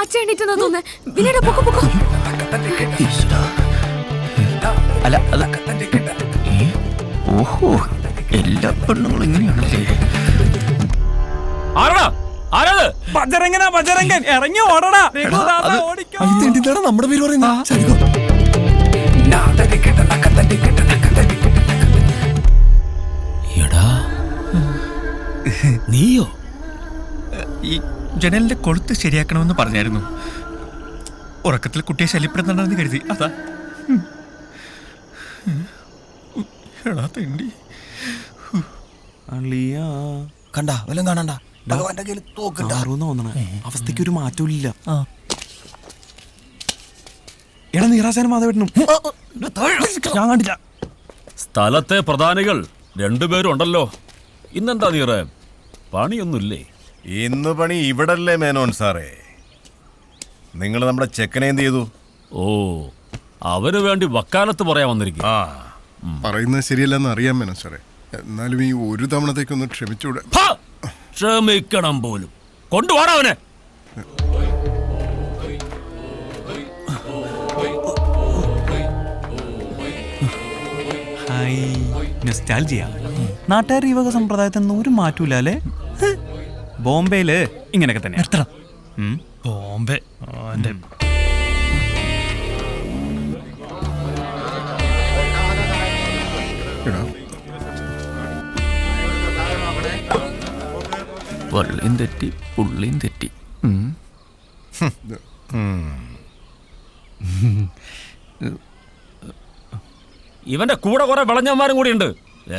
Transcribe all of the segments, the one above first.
അച്ഛൻ എണീറ്റെന്നാ തോന്നുന്നേ. വിനയുടെ പൊക്കോ പൊക്കോ. അല്ല അത് ഓഹോ, എല്ലാ പെണ്ണുങ്ങളും ഇങ്ങനെയാണല്ലേ. ബജരംഗനാ ബജരംഗൻ, ഇറങ്ങി ഓടടാ. നമ്മുടെ പേര് പറയുന്ന നീയോ? ഈ ജനലിന്റെ കൊളുത്ത് ശരിയാക്കണമെന്ന് പറഞ്ഞായിരുന്നു. ഉറക്കത്തിൽ കുട്ടിയെ ശല്യപ്പെടുത്തണ്ടെന്ന് കരുതി. അതാ കണ്ട വല്ലതും കാണണ്ട. ഭഗവാന്റെ കയ്യിൽ തോക്കണ്ട. അവസ്ഥയ്ക്ക് ഒരു മാറ്റവും ഇല്ല. എടാ നീറാശാനും മാധവേട്ടനും ഞാൻ കണ്ടില്ല. സ്ഥലത്തെ പ്രധാനികൾ രണ്ടുപേരും ഉണ്ടല്ലോ. ഇന്നെന്താ നീറേ, പണിയൊന്നുമില്ലേ? ഇന്ന് പണി ഇവിടല്ലേ മേനോൻ സാറേ? നിങ്ങൾ നമ്മുടെ ചെക്കനെ എന്ത് ചെയ്തു? ഓ, അവന് വേണ്ടി വക്കാലത്ത് പറയാൻ വന്നിരിക്കും. പറയുന്നത് ശരിയല്ലെന്ന് അറിയാൻ മേനോൻ സാറേ. എന്നാലും ഈ ഒരു തവണത്തേക്കൊന്ന് ക്ഷമിച്ചൂടെ? ക്ഷമിക്കണം പോലും. കൊണ്ടുപോടാ അവനെ. നാട്ടുകാർ ഈ വക സമ്പ്രദായത്തിൽ ഒരു മാറ്റൂല അല്ലേ? ബോംബെയില് ഇങ്ങനെയൊക്കെ തന്നെ. ബോംബെ വള്ളിയും തെറ്റി പുള്ളിയും തെറ്റി. ഇവന്റെ കൂടെ കുറെ വിളഞ്ഞന്മാരും കൂടി ഉണ്ട്.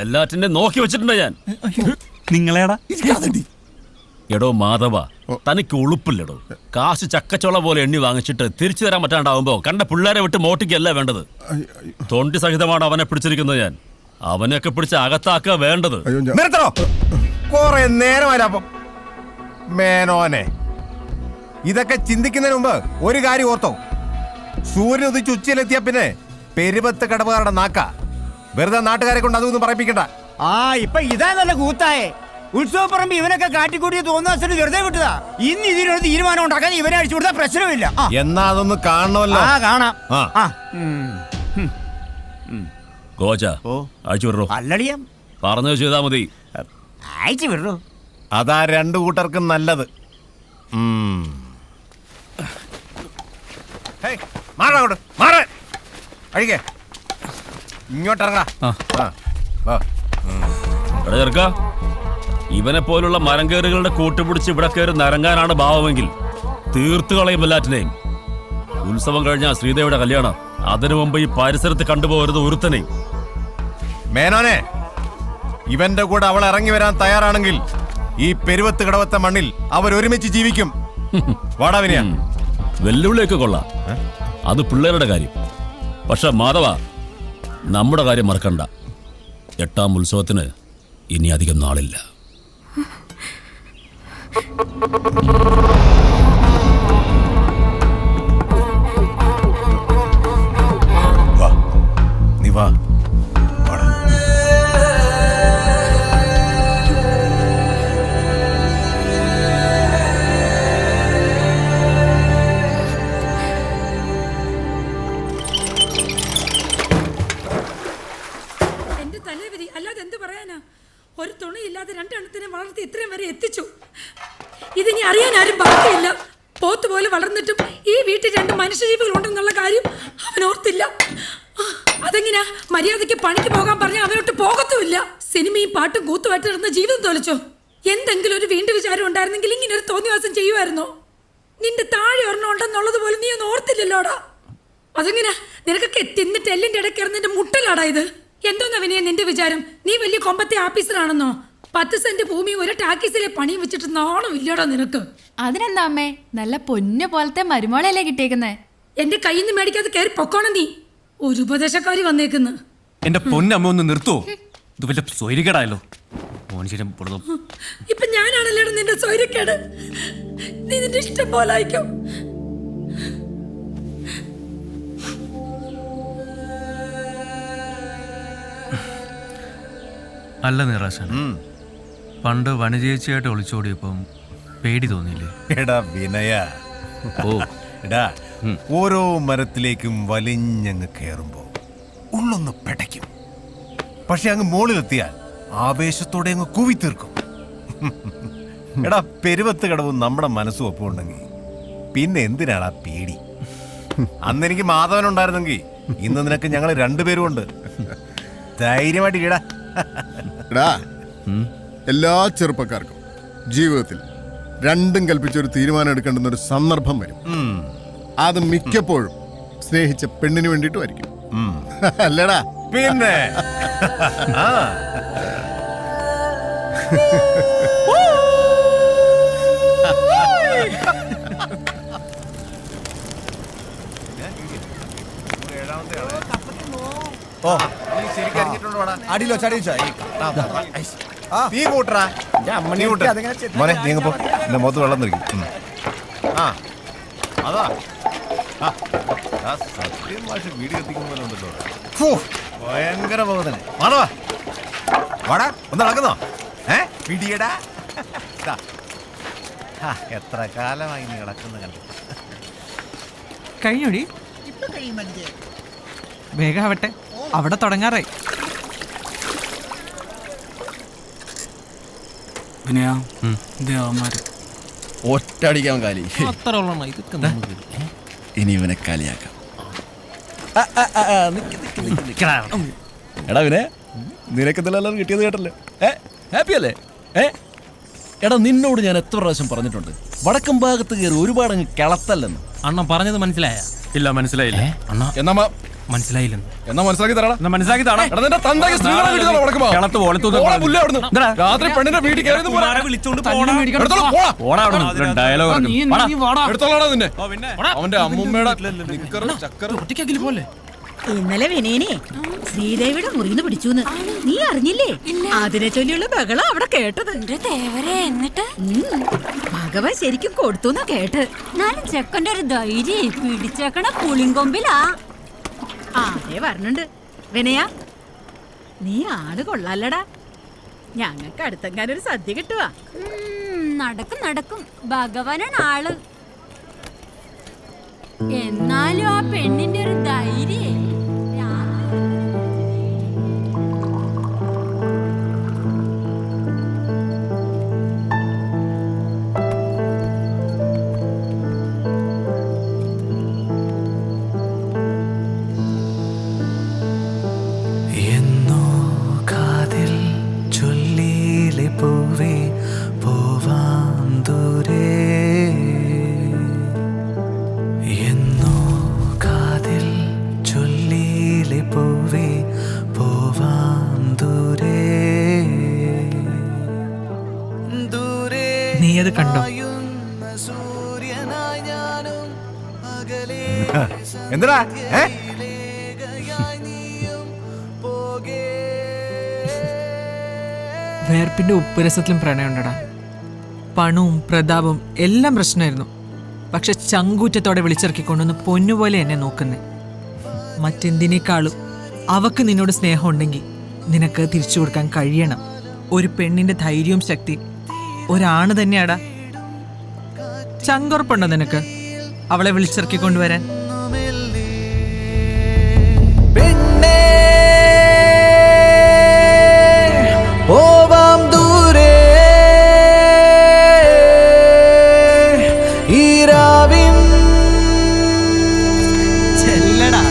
എല്ലാറ്റിന്റെ നോക്കി വെച്ചിട്ടുണ്ട് ഞാൻ. നിങ്ങളേടാ? എടോ മാധവ, തനിക്ക് ഉളുപ്പില്ലടോ. കാശ് ചക്കച്ചോള പോലെ എണ്ണി വാങ്ങിച്ചിട്ട് തിരിച്ചു തരാൻ പറ്റാണ്ടാവുമ്പോ കണ്ട പിള്ളേരെ വിട്ട് മോട്ടിക്കല്ല വേണ്ടത്. തൊണ്ടി സഹിതമാണ് അവനെ പിടിച്ചിരിക്കുന്നത് ഞാൻ. അവനെയൊക്കെ പിടിച്ച് അകത്താക്കുക വേണ്ടത്. നിർത്തണോ? കുറെ നേരമായപ്പം മേനോനെ, ഇതൊക്കെ ചിന്തിക്കുന്നതിന് മുമ്പ് ഒരു കാര്യം ഓർത്തോ. സൂര്യൻ ഉദിച്ച് ഉച്ചയിലെത്തിയ പിന്നെ പെരുപത്ത് കടവുകാരുടെ നാക്ക. വെറുതെ നാട്ടുകാരെ കൊണ്ട് അതൊന്നും പറയിപ്പിക്കണ്ട. ഇപ്പൊ ഇതാ നല്ല കൂത്തായേ. ഉത്സവപ്പറമ്പ് ഇവനൊക്കെ കാട്ടിക്കൂട്ടിയ തോന്നുന്ന വെറുതെ വിട്ടതാ. ഇന്ന് ഇതിനൊരു തീരുമാനം ഉണ്ടാക്കാൻ ഇവനെ അടിച്ചു കൊടുത്താൽ പ്രശ്നമില്ല. എന്നാ അതൊന്ന് കാണണമല്ലോ. കാണാം. ഗോച അയച്ചു വിടറോ. അല്ലടിയം പറഞ്ഞു ചെയ്താ മതി. അയച്ചു വിടറോ. അതാ രണ്ടു കൂട്ടർക്കും നല്ലത്. ചെറുക്ക, ഇവനെ പോലുള്ള മരംകേറുകളുടെ കൂട്ടുപിടിച്ച് ഇവിടെ കയറി നരങ്ങാനാണ് ഭാവമെങ്കിൽ തീർത്തു കളയും എല്ലാറ്റിനെയും. ഉത്സവം കഴിഞ്ഞ ശ്രീദേവിയുടെ കല്യാണം, അതിനു മുമ്പ് ഈ പരിസരത്ത് കണ്ടുപോകരുത് ഒരുത്തനെയും. മേനോനെ, ഇവന്റെ കൂടെ അവൾ ഇറങ്ങി വരാൻ തയ്യാറാണെങ്കിൽ ഈ പെരുവത്ത് കടവത്തെ മണ്ണിൽ അവരൊരുമിച്ച് ജീവിക്കും. വാടാവിനിയ. വെല്ലുവിളിയൊക്കെ കൊള്ളാം, അത് പിള്ളേരുടെ കാര്യം. പക്ഷെ മാധവ, നമ്മുടെ കാര്യം മറക്കണ്ട. 8ാം ഉത്സവത്തിന് ഇനി അധികം നാളില്ല. നീ വാ. അല്ലാതെ എന്ത് പറയാനാ? ഒരു തുണിയില്ലാതെ രണ്ടെണ്ണത്തിനെ വളർത്തി ഇത്രയും വരെ എത്തിച്ചു. ഇതിനി അറിയാൻ ആരും ബാക്കിയില്ല. പോത്തുപോലെ വളർന്നിട്ടും ഈ വീട്ടിൽ 2 മനുഷ്യജീവികൾ ഉണ്ടെന്നുള്ള കാര്യം അവൻ ഓർത്തില്ല. അതെങ്ങനെയാ? മര്യാദയ്ക്ക് പണിക്ക് പോകാൻ പറഞ്ഞാൽ അവനോട്ട് പോകത്തുമില്ല. സിനിമയും പാട്ടും കൂത്തുമായിട്ട് നടന്ന ജീവിതം തോലിച്ചോ? എന്തെങ്കിലും ഒരു വീണ്ടും വിചാരം ഉണ്ടായിരുന്നെങ്കിൽ ഇങ്ങനെ ഒരു തോന്നിവാസം ചെയ്യുമായിരുന്നോ? നിന്റെ താഴെ ഒരെണ്ണം ഉണ്ടെന്നുള്ളത് പോലും നീ ഒന്നും ഓർത്തില്ലല്ലോടാ. അതെങ്ങനെയാ? നിനക്കൊക്കെ തിന്നിട്ട് എല്ലിന്റെ ഇടയ്ക്ക് ഇറന്നിന്റെ മുട്ടലാടാ ഇത്. എന്തോന്നാ വിനയ നിന്റെ വിചാരം? നീ വലിയ കൊമ്പത്തെ ആഫീസറാണെന്നോ? 10 സെന്റ് ഭൂമി ഒരു ടാക്കീസിലെ പണിയും വെച്ചിട്ട് നാണം ഇല്ലടാ നിനക്ക്. അതിനെന്താ അമ്മേ, നല്ല പൊന്നു പോലത്തെ മരുമോളല്ലേ കിട്ടിയേക്കുന്നേ. എന്റെ കയ്യിൽ നിന്ന് മേടിക്കാതെ കയറി പൊക്കോണം നീ. ഒരു ഉപദേശക്കാരി വന്നേക്കുന്നു. എന്റെ പൊന്നമ്മ ഒന്ന് നിർത്തുവോ? ഇത് വല്ല സ്വൈരികേടായല്ലോ. ഇപ്പൊ ഞാനാണല്ലേടാ നിന്റെ സ്വൈരക്കേട്. നീ നിന്റെ ഇഷ്ടം പോലെ ആയിക്കോ. അല്ല നിറാശൻ, പണ്ട് വനജേച്ചിയായിട്ട് ഒളിച്ചോടിയപ്പം പേടി തോന്നിയില്ലേ? എടാ വിനയ, ഓ എടാ ഓരോ മരത്തിലേക്കും വലിഞ്ഞങ്ങ് കയറുമ്പോ ഉള്ളൊന്ന് പെടയ്ക്കും. പക്ഷെ അങ്ങ് മുകളിലെത്തിയാൽ ആവേശത്തോടെ അങ്ങ് കൂവിത്തീർക്കും. എടാ പെരുവത്ത് കടവും നമ്മുടെ മനസ്സും ഒപ്പമുണ്ടെങ്കിൽ പിന്നെ എന്തിനാടാ പേടി? അന്ന് എനിക്ക് മാധവനുണ്ടായിരുന്നെങ്കിൽ ഇന്ന് നിനക്ക് ഞങ്ങൾ രണ്ടുപേരും ഉണ്ട്. ധൈര്യമായിട്ട് ഇടാ. എടാ, എല്ലാ ചെറുപ്പക്കാർക്കും ജീവിതത്തിൽ രണ്ടും കൽപ്പിച്ചൊരു തീരുമാനം എടുക്കേണ്ടുന്ന ഒരു സന്ദർഭം വരും. അത് മിക്കപ്പോഴും സ്നേഹിച്ച പെണ്ണിന് വേണ്ടിയിട്ടുമായിരിക്കും. അല്ലേടാ? പിന്നെ ആ അടിയിലോ ചടിയോ നീ കൂട്ടറാ. നീ കൂട്ട മോനെ, നീ അങ്ങ് പോ. എന്റെ മുഖത്ത് വെള്ളം നിൽക്കും. ആ അതാ സത്യം ഭാഷ വീട് കത്തിക്കുന്ന പോലെ ഉണ്ടല്ലോ. ഭയങ്കര ബോധന. വാടാ വാടാ, ഒന്ന് നടക്കുന്നോ? പിടിയടാ. എത്ര കാലമായി നീ കിടക്കുന്ന കണ്ടു. കഴിഞ്ഞോടി? വേഗം ആവട്ടെ, അവിടെ തുടങ്ങാറായി. ഒറ്റടിക്കാൻ കാലി. അത്ര ഉള്ളണ ഇതൊക്കെ ഇനി ഇവനെ കാലിയാക്കാം. എടാ വിനെ, നിനക്കെന്തെല്ലാം കിട്ടിയത് കേട്ടല്ലോ. ഹാപ്പി അല്ലേ? എടാ നിന്നോട് ഞാൻ എത്ര പ്രാവശ്യം പറഞ്ഞിട്ടുണ്ട്, വടക്കം ഭാഗത്ത് കയറി ഒരുപാട് അങ്ങ് കിളത്തല്ലെന്ന്. അണ്ണൻ പറഞ്ഞത് മനസ്സിലായ? ഇല്ല, മനസ്സിലായില്ല. അണ്ണാ എന്നാ മനസ്സിലായില്ലെന്ന്. എന്നാ മനസ്സിലാക്കി തരാടാ. മനസ്സിലാക്കി താടാ. രാത്രി പെണ്ണിന്റെ വീട്ടിൽ എടുത്തോളാടാ നിന്നെ. അവന്റെ അമ്മൂമ്മയുടെ ചക്കര പോലെ ഇന്നലെ വിനയനെ ശ്രീദേവിയുടെ മുറിന്ന് പിടിച്ചൂന്ന് നീ അറിഞ്ഞില്ലേ? അതിനെ ചൊല്ലിയുള്ള ബഹളം അവിടെ കേട്ടത്. എന്നിട്ട് ഭഗവാൻ ശരിക്കും കൊടുത്തുന്നാ കേട്ട്. നാലും ചെക്കൻ്റെ ഒരു ധൈര്യം പിടിച്ചേക്കണ പുളിങ്കൊമ്പിലാ. അതേ പറഞ്ഞുണ്ട്. വിനയ, നീ ആള് കൊള്ളാലടാ. ഞങ്ങൾക്ക് അടുത്തെങ്ങാനൊരു സദ്യ കിട്ടുവാ. നടക്കും നടക്കും, ഭഗവാനാണ് ആള്. എന്നാലും ആ പെണ്ണിന്റെ ഒരു ധൈര്യം. നീ അത് കണ്ടോ? എന്തിനാ? വേർപ്പിന്റെ ഉപ്പുരസത്തിലും പ്രണയമുണ്ടടാ. പണവും പ്രതാപവും എല്ലാം പ്രശ്നമായിരുന്നു. പക്ഷെ ചങ്കൂറ്റത്തോടെ വിളിച്ചിറക്കിക്കൊണ്ടൊന്ന് പൊന്നുപോലെ എന്നെ നോക്കുന്നേ. മറ്റെന്തിനേക്കാളും അവക്ക് നിന്നോട് സ്നേഹം ഉണ്ടെങ്കിൽ നിനക്ക് തിരിച്ചു കൊടുക്കാൻ കഴിയണം. ഒരു പെണ്ണിന്റെ ധൈര്യവും ശക്തി ഒരാണ് തന്നെയാടാ. ചങ്കുറപ്പുണ്ടോ നിനക്ക് അവളെ വിളിച്ചിറക്കിക്കൊണ്ടുവരാൻ? പോവാം ദൂരെ ഈരാവിൻ ചെല്ലടാ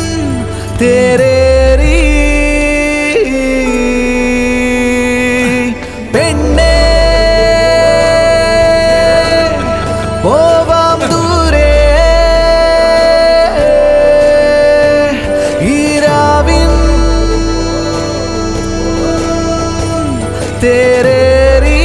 തേരേറി പെണ്ണേ പോവാം ദൂരെ ഈരാവിൻ തേരേറി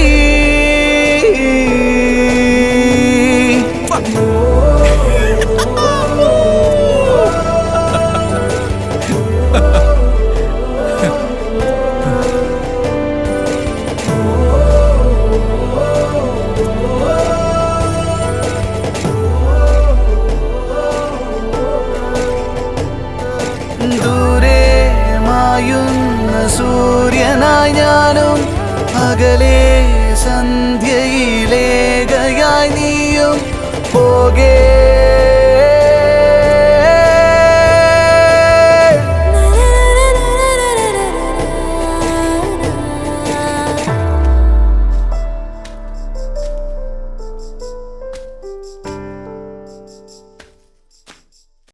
ദൂരെ മായുന്ന സൂര്യനായി ഞാനും അകലെ സന്ധ്യയിലേകയായി പോകേ